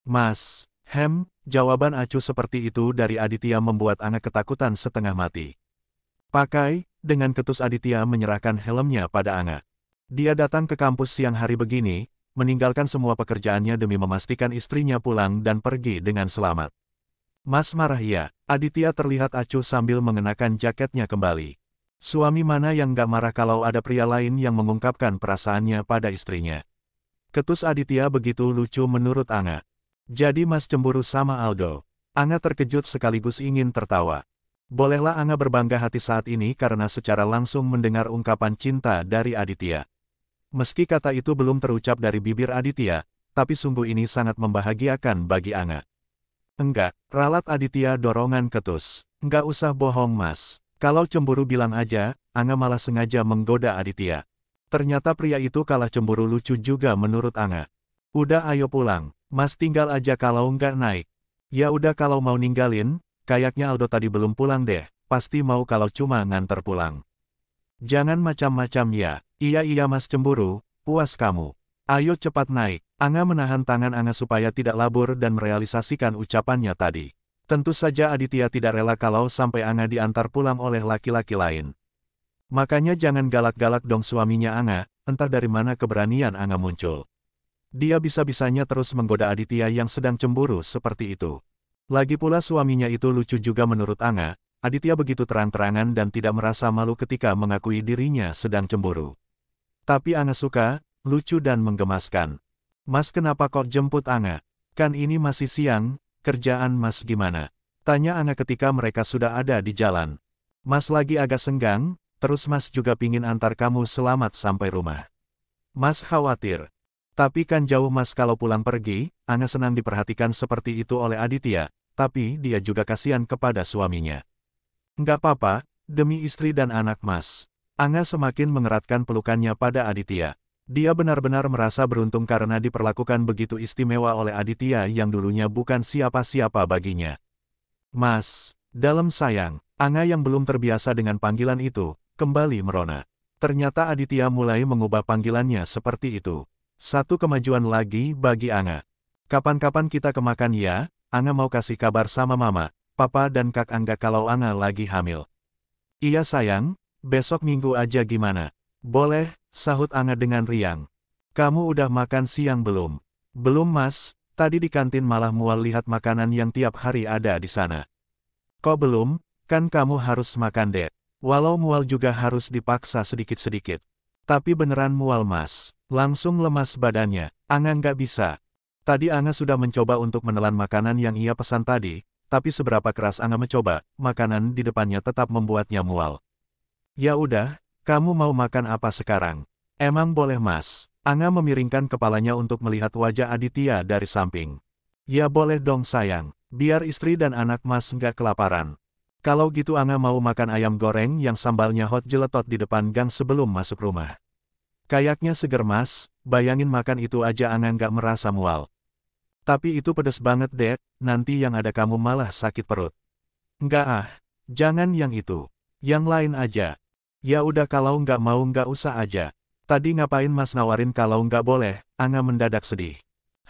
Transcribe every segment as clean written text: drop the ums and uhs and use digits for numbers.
Mas, jawaban acuh seperti itu dari Aditya membuat Anga ketakutan setengah mati. Pakai, dengan ketus Aditya menyerahkan helmnya pada Anga. Dia datang ke kampus siang hari begini, meninggalkan semua pekerjaannya demi memastikan istrinya pulang dan pergi dengan selamat. Mas marah ya, Aditya terlihat acuh sambil mengenakan jaketnya kembali. Suami mana yang gak marah kalau ada pria lain yang mengungkapkan perasaannya pada istrinya? Ketus Aditya begitu lucu menurut Anga. Jadi Mas cemburu sama Aldo. Anga terkejut sekaligus ingin tertawa. Bolehlah Anga berbangga hati saat ini karena secara langsung mendengar ungkapan cinta dari Aditya. Meski kata itu belum terucap dari bibir Aditya, tapi sungguh ini sangat membahagiakan bagi Anga. Enggak, ralat Aditya dorongan ketus. Enggak usah bohong Mas. Kalau cemburu bilang aja, Anga malah sengaja menggoda Aditya. Ternyata pria itu kalah cemburu lucu juga menurut Anga. Udah ayo pulang, Mas tinggal aja kalau enggak naik. Ya udah kalau mau ninggalin, kayaknya Aldo tadi belum pulang deh, pasti mau kalau cuma nganter pulang. Jangan macam-macam ya, iya Mas cemburu, puas kamu. Ayo cepat naik. Anga menahan tangan Anga supaya tidak labur dan merealisasikan ucapannya tadi. Tentu saja Aditya tidak rela kalau sampai Anga diantar pulang oleh laki-laki lain. Makanya jangan galak-galak dong suaminya Anga, entah dari mana keberanian Anga muncul. Dia bisa-bisanya terus menggoda Aditya yang sedang cemburu seperti itu. Lagi pula suaminya itu lucu juga menurut Anga, Aditya begitu terang-terangan dan tidak merasa malu ketika mengakui dirinya sedang cemburu. Tapi Anga suka, lucu dan menggemaskan. Mas kenapa kok jemput Anga? Kan ini masih siang, kerjaan Mas gimana? Tanya Anga ketika mereka sudah ada di jalan. Mas lagi agak senggang, terus Mas juga pingin antar kamu selamat sampai rumah. Mas khawatir. Tapi kan jauh Mas kalau pulang pergi, Anga senang diperhatikan seperti itu oleh Aditya, tapi dia juga kasihan kepada suaminya. Enggak apa-apa, demi istri dan anak Mas. Anga semakin mengeratkan pelukannya pada Aditya. Dia benar-benar merasa beruntung karena diperlakukan begitu istimewa oleh Aditya yang dulunya bukan siapa-siapa baginya. Mas, dalam sayang, Anga yang belum terbiasa dengan panggilan itu, kembali merona. Ternyata Aditya mulai mengubah panggilannya seperti itu. Satu kemajuan lagi bagi Anga. Kapan-kapan kita ke makan ya, Anga mau kasih kabar sama Mama, Papa dan Kak Angga kalau Anga lagi hamil. Iya sayang, besok Minggu aja gimana? Boleh, sahut Anga dengan riang. Kamu udah makan siang belum? Belum Mas, tadi di kantin malah mual lihat makanan yang tiap hari ada di sana. Kok belum? Kan kamu harus makan deh. Walau mual juga harus dipaksa sedikit-sedikit. Tapi beneran mual Mas. Langsung lemas badannya. Anga nggak bisa. Tadi Anga sudah mencoba untuk menelan makanan yang ia pesan tadi, tapi seberapa keras Anga mencoba, makanan di depannya tetap membuatnya mual. Ya udah, kamu mau makan apa sekarang? Emang boleh Mas? Anga memiringkan kepalanya untuk melihat wajah Aditya dari samping. Ya boleh dong sayang, biar istri dan anak Mas nggak kelaparan. Kalau gitu Anga mau makan ayam goreng yang sambalnya hot jeletot di depan gang sebelum masuk rumah. Kayaknya seger Mas, bayangin makan itu aja Anga nggak merasa mual. Tapi itu pedes banget dek, nanti yang ada kamu malah sakit perut. Nggak ah, jangan yang itu. Yang lain aja. Ya udah kalau nggak mau nggak usah aja. Tadi ngapain Mas nawarin kalau nggak boleh, Anga mendadak sedih.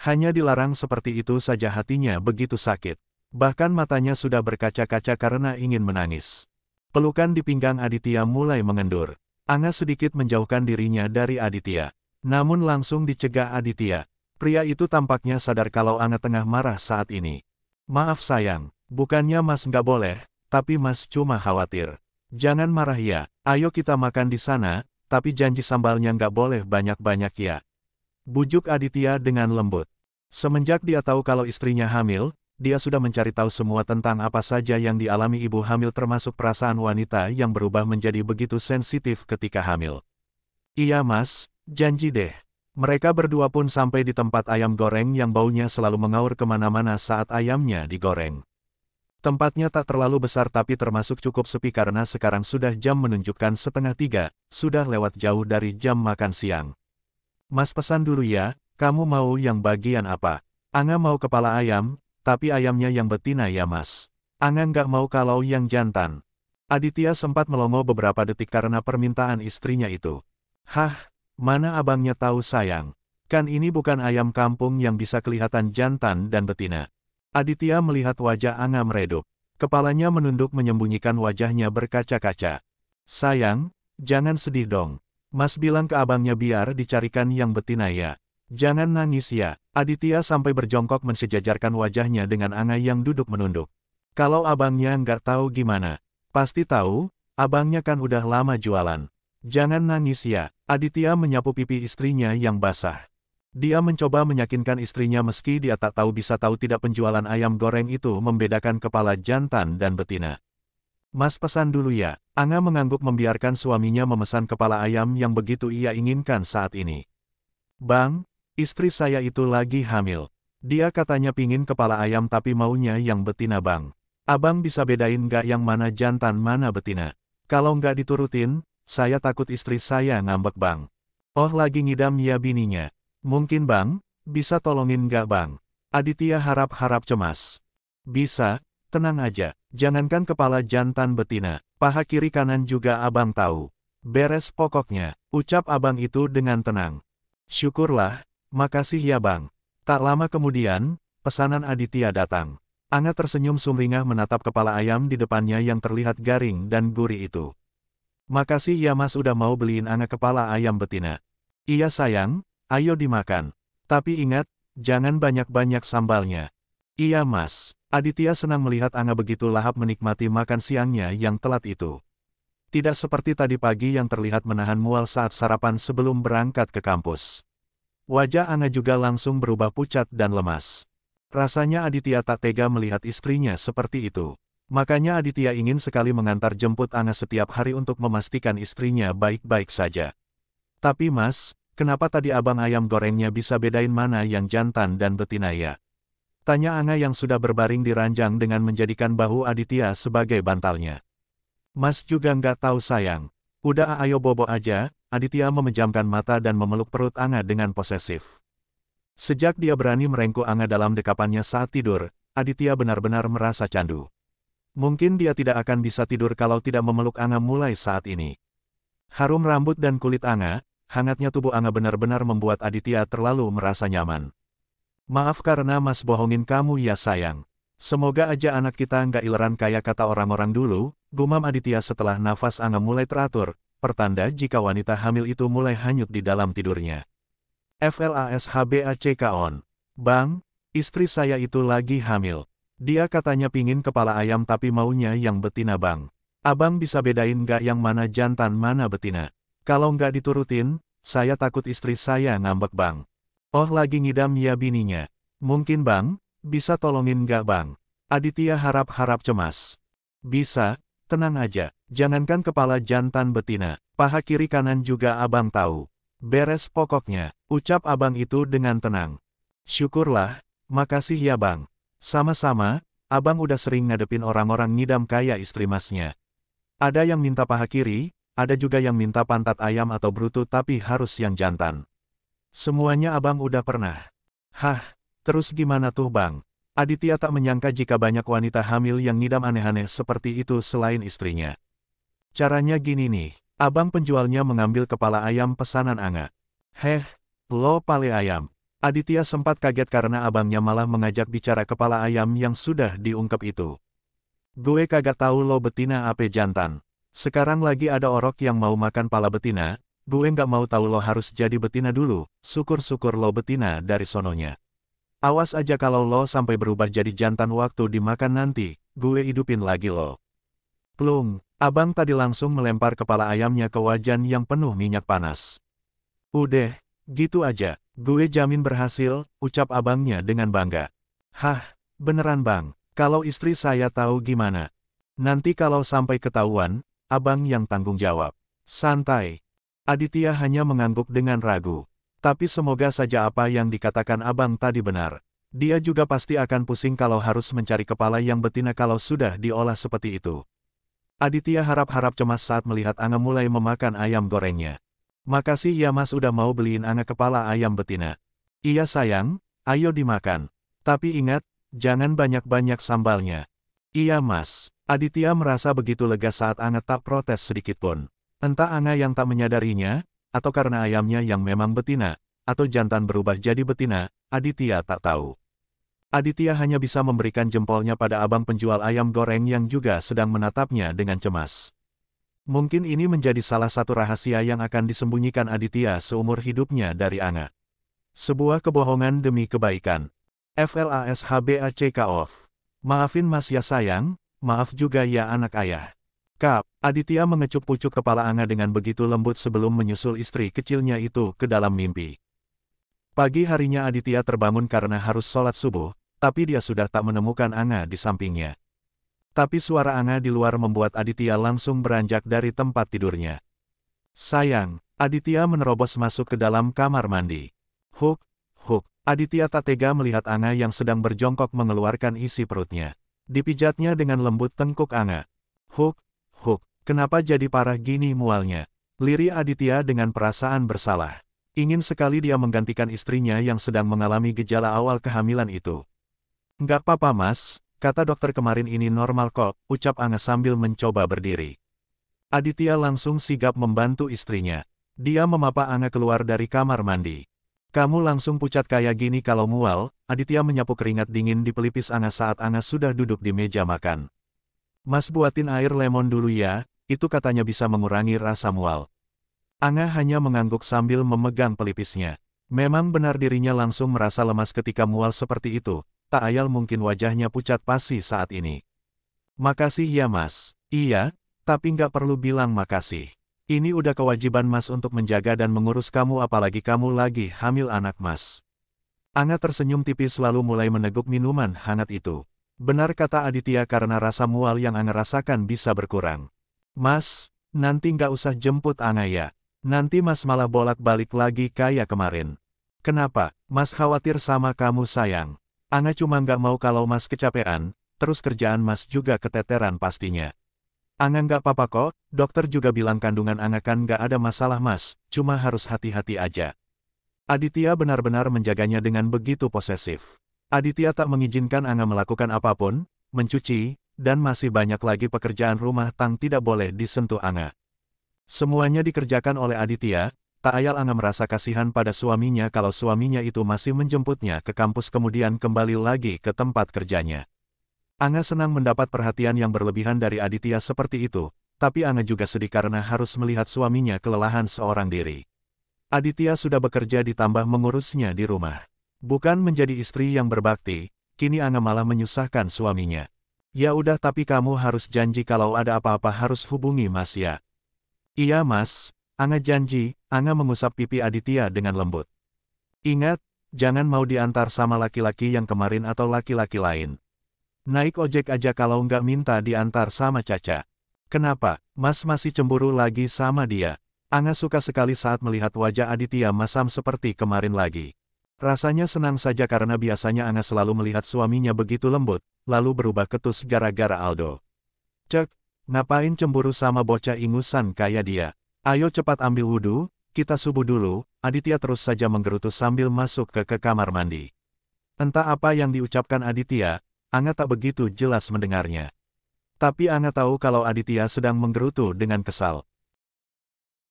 Hanya dilarang seperti itu saja hatinya begitu sakit. Bahkan matanya sudah berkaca-kaca karena ingin menangis. Pelukan di pinggang Aditya mulai mengendur. Anga sedikit menjauhkan dirinya dari Aditya. Namun langsung dicegah Aditya. Pria itu tampaknya sadar kalau Anga tengah marah saat ini. Maaf sayang, bukannya Mas nggak boleh, tapi Mas cuma khawatir. Jangan marah ya, ayo kita makan di sana, tapi janji sambalnya nggak boleh banyak-banyak ya. Bujuk Aditya dengan lembut. Semenjak dia tahu kalau istrinya hamil, dia sudah mencari tahu semua tentang apa saja yang dialami ibu hamil termasuk perasaan wanita yang berubah menjadi begitu sensitif ketika hamil. Iya Mas, janji deh. Mereka berdua pun sampai di tempat ayam goreng yang baunya selalu mengaur kemana-mana saat ayamnya digoreng. Tempatnya tak terlalu besar tapi termasuk cukup sepi karena sekarang sudah jam menunjukkan 2:30, sudah lewat jauh dari jam makan siang. Mas pesan dulu ya, kamu mau yang bagian apa? Anga mau kepala ayam, tapi ayamnya yang betina ya Mas. Anga nggak mau kalau yang jantan. Aditya sempat melongo beberapa detik karena permintaan istrinya itu. Hah, mana abangnya tahu sayang. Kan ini bukan ayam kampung yang bisa kelihatan jantan dan betina. Aditya melihat wajah Anga meredup. Kepalanya menunduk menyembunyikan wajahnya berkaca-kaca. Sayang, jangan sedih dong. Mas bilang ke abangnya biar dicarikan yang betina ya. Jangan nangis ya. Aditya sampai berjongkok mensejajarkan wajahnya dengan Anga yang duduk menunduk. Kalau abangnya nggak tahu gimana? Pasti tahu, abangnya kan udah lama jualan. Jangan nangis ya. Aditya menyapu pipi istrinya yang basah. Dia mencoba meyakinkan istrinya meski dia tak tahu bisa tahu tidak penjualan ayam goreng itu membedakan kepala jantan dan betina. Mas pesan dulu ya. Anga mengangguk membiarkan suaminya memesan kepala ayam yang begitu ia inginkan saat ini. Bang, istri saya itu lagi hamil. Dia katanya pingin kepala ayam tapi maunya yang betina bang. Abang bisa bedain nggak yang mana jantan mana betina? Kalau nggak diturutin, saya takut istri saya ngambek bang. Oh lagi ngidam ya bininya. Mungkin bang, bisa tolongin nggak bang? Aditya harap-harap cemas. Bisa, tenang aja. Jangankan kepala jantan betina, paha kiri kanan juga abang tahu. Beres pokoknya, ucap abang itu dengan tenang. Syukurlah, makasih ya bang. Tak lama kemudian, pesanan Aditya datang. Anga tersenyum sumringah menatap kepala ayam di depannya yang terlihat garing dan gurih itu. Makasih ya mas udah mau beliin Anga kepala ayam betina. Iya sayang, ayo dimakan. Tapi ingat, jangan banyak-banyak sambalnya. Iya mas. Aditya senang melihat Anga begitu lahap menikmati makan siangnya yang telat itu. Tidak seperti tadi pagi yang terlihat menahan mual saat sarapan sebelum berangkat ke kampus. Wajah Anga juga langsung berubah pucat dan lemas. Rasanya Aditya tak tega melihat istrinya seperti itu. Makanya Aditya ingin sekali mengantar jemput Anga setiap hari untuk memastikan istrinya baik-baik saja. Tapi mas, kenapa tadi abang ayam gorengnya bisa bedain mana yang jantan dan betina ya? Tanya Anga yang sudah berbaring di ranjang dengan menjadikan bahu Aditya sebagai bantalnya. Mas juga nggak tahu sayang. Udah ayo bobo aja, Aditya memejamkan mata dan memeluk perut Anga dengan posesif. Sejak dia berani merengkuh Anga dalam dekapannya saat tidur, Aditya benar-benar merasa candu. Mungkin dia tidak akan bisa tidur kalau tidak memeluk Anga mulai saat ini. Harum rambut dan kulit Anga, hangatnya tubuh Anga benar-benar membuat Aditya terlalu merasa nyaman. Maaf karena mas bohongin kamu ya sayang. Semoga aja anak kita nggak ileran kayak kata orang-orang dulu, gumam Aditya setelah nafas Anga mulai teratur, pertanda jika wanita hamil itu mulai hanyut di dalam tidurnya. FLASHBACK on. Bang, istri saya itu lagi hamil. Dia katanya pingin kepala ayam tapi maunya yang betina bang. Abang bisa bedain nggak yang mana jantan mana betina? Kalau nggak diturutin, saya takut istri saya ngambek bang. Oh lagi ngidam ya bininya. Mungkin bang, bisa tolongin nggak bang? Aditya harap-harap cemas. Bisa, tenang aja. Jangankan kepala jantan betina, paha kiri kanan juga abang tahu. Beres pokoknya, ucap abang itu dengan tenang. Syukurlah, makasih ya bang. Sama-sama, abang udah sering ngadepin orang-orang ngidam kayak istri masnya. Ada yang minta paha kiri, ada juga yang minta pantat ayam atau brutu tapi harus yang jantan. Semuanya abang udah pernah. Hah, terus gimana tuh bang? Aditya tak menyangka jika banyak wanita hamil yang ngidam aneh-aneh seperti itu selain istrinya. Caranya gini nih, abang penjualnya mengambil kepala ayam pesanan Anga. Heh, lo pale ayam. Aditya sempat kaget karena abangnya malah mengajak bicara kepala ayam yang sudah diungkep itu. Gue kagak tahu lo betina apa jantan. Sekarang lagi ada orok yang mau makan pala betina. Gue nggak mau tahu lo harus jadi betina dulu, syukur-syukur lo betina dari sononya. Awas aja kalau lo sampai berubah jadi jantan waktu dimakan nanti, gue hidupin lagi lo. Plung, abang tadi langsung melempar kepala ayamnya ke wajan yang penuh minyak panas. Udah, gitu aja, gue jamin berhasil, ucap abangnya dengan bangga. Hah, beneran bang, kalau istri saya tahu gimana? Nanti kalau sampai ketahuan, abang yang tanggung jawab. Santai. Aditya hanya mengangguk dengan ragu. Tapi semoga saja apa yang dikatakan abang tadi benar. Dia juga pasti akan pusing kalau harus mencari kepala yang betina kalau sudah diolah seperti itu. Aditya harap-harap cemas saat melihat Anga mulai memakan ayam gorengnya. Makasih ya mas udah mau beliin Anga kepala ayam betina. Iya sayang, ayo dimakan. Tapi ingat, jangan banyak-banyak sambalnya. Iya mas. Aditya merasa begitu lega saat Anga tak protes sedikitpun. Entah Anga yang tak menyadarinya, atau karena ayamnya yang memang betina, atau jantan berubah jadi betina, Aditya tak tahu. Aditya hanya bisa memberikan jempolnya pada abang penjual ayam goreng yang juga sedang menatapnya dengan cemas. Mungkin ini menjadi salah satu rahasia yang akan disembunyikan Aditya seumur hidupnya dari Anga. Sebuah kebohongan demi kebaikan. FLASHBACK off. Maafin Mas ya sayang, maaf juga ya anak ayah. Kap, Aditya mengecup-pucuk kepala Anga dengan begitu lembut sebelum menyusul istri kecilnya itu ke dalam mimpi. Pagi harinya Aditya terbangun karena harus sholat subuh, tapi dia sudah tak menemukan Anga di sampingnya. Tapi suara Anga di luar membuat Aditya langsung beranjak dari tempat tidurnya. Sayang, Aditya menerobos masuk ke dalam kamar mandi. Huk, huk, Aditya tak tega melihat Anga yang sedang berjongkok mengeluarkan isi perutnya. Dipijatnya dengan lembut tengkuk Anga. Huk, huk, kenapa jadi parah gini mualnya? Lirih Aditya dengan perasaan bersalah. Ingin sekali dia menggantikan istrinya yang sedang mengalami gejala awal kehamilan itu. Nggak apa-apa Mas, kata dokter kemarin ini normal kok, ucap Anga sambil mencoba berdiri. Aditya langsung sigap membantu istrinya. Dia memapa Anga keluar dari kamar mandi. Kamu langsung pucat kayak gini kalau mual, Aditya menyapu keringat dingin di pelipis Anga saat Anga sudah duduk di meja makan. Mas buatin air lemon dulu ya, itu katanya bisa mengurangi rasa mual. Anga hanya mengangguk sambil memegang pelipisnya. Memang benar dirinya langsung merasa lemas ketika mual seperti itu, tak ayal mungkin wajahnya pucat pasi saat ini. Makasih ya Mas. Iya, tapi nggak perlu bilang makasih. Ini udah kewajiban Mas untuk menjaga dan mengurus kamu apalagi kamu lagi hamil anak Mas. Anga tersenyum tipis lalu mulai meneguk minuman hangat itu. Benar kata Aditya karena rasa mual yang Anga rasakan bisa berkurang. Mas, nanti nggak usah jemput Anga ya. Nanti Mas malah bolak-balik lagi kayak kemarin. Kenapa? Mas khawatir sama kamu sayang. Anga cuma nggak mau kalau Mas kecapean, terus kerjaan Mas juga keteteran pastinya. Anga nggak apa-apa kok, dokter juga bilang kandungan Anga kan nggak ada masalah Mas, cuma harus hati-hati aja. Aditya benar-benar menjaganya dengan begitu posesif. Aditya tak mengizinkan Anga melakukan apapun, mencuci, dan masih banyak lagi pekerjaan rumah tang tidak boleh disentuh Anga. Semuanya dikerjakan oleh Aditya, tak ayal Anga merasa kasihan pada suaminya kalau suaminya itu masih menjemputnya ke kampus kemudian kembali lagi ke tempat kerjanya. Anga senang mendapat perhatian yang berlebihan dari Aditya seperti itu, tapi Anga juga sedih karena harus melihat suaminya kelelahan seorang diri. Aditya sudah bekerja ditambah mengurusnya di rumah. Bukan menjadi istri yang berbakti, kini Anga malah menyusahkan suaminya. Ya udah tapi kamu harus janji kalau ada apa-apa harus hubungi Mas ya. Iya Mas, Anga janji, Anga mengusap pipi Aditya dengan lembut. Ingat, jangan mau diantar sama laki-laki yang kemarin atau laki-laki lain. Naik ojek aja kalau nggak minta diantar sama Caca. Kenapa, Mas masih cemburu lagi sama dia? Anga suka sekali saat melihat wajah Aditya masam seperti kemarin lagi. Rasanya senang saja karena biasanya Anga selalu melihat suaminya begitu lembut, lalu berubah ketus gara-gara Aldo. Cek, ngapain cemburu sama bocah ingusan kayak dia? Ayo cepat ambil wudhu, kita subuh dulu, Aditya terus saja menggerutu sambil masuk ke kamar mandi. Entah apa yang diucapkan Aditya, Anga tak begitu jelas mendengarnya. Tapi Anga tahu kalau Aditya sedang menggerutu dengan kesal.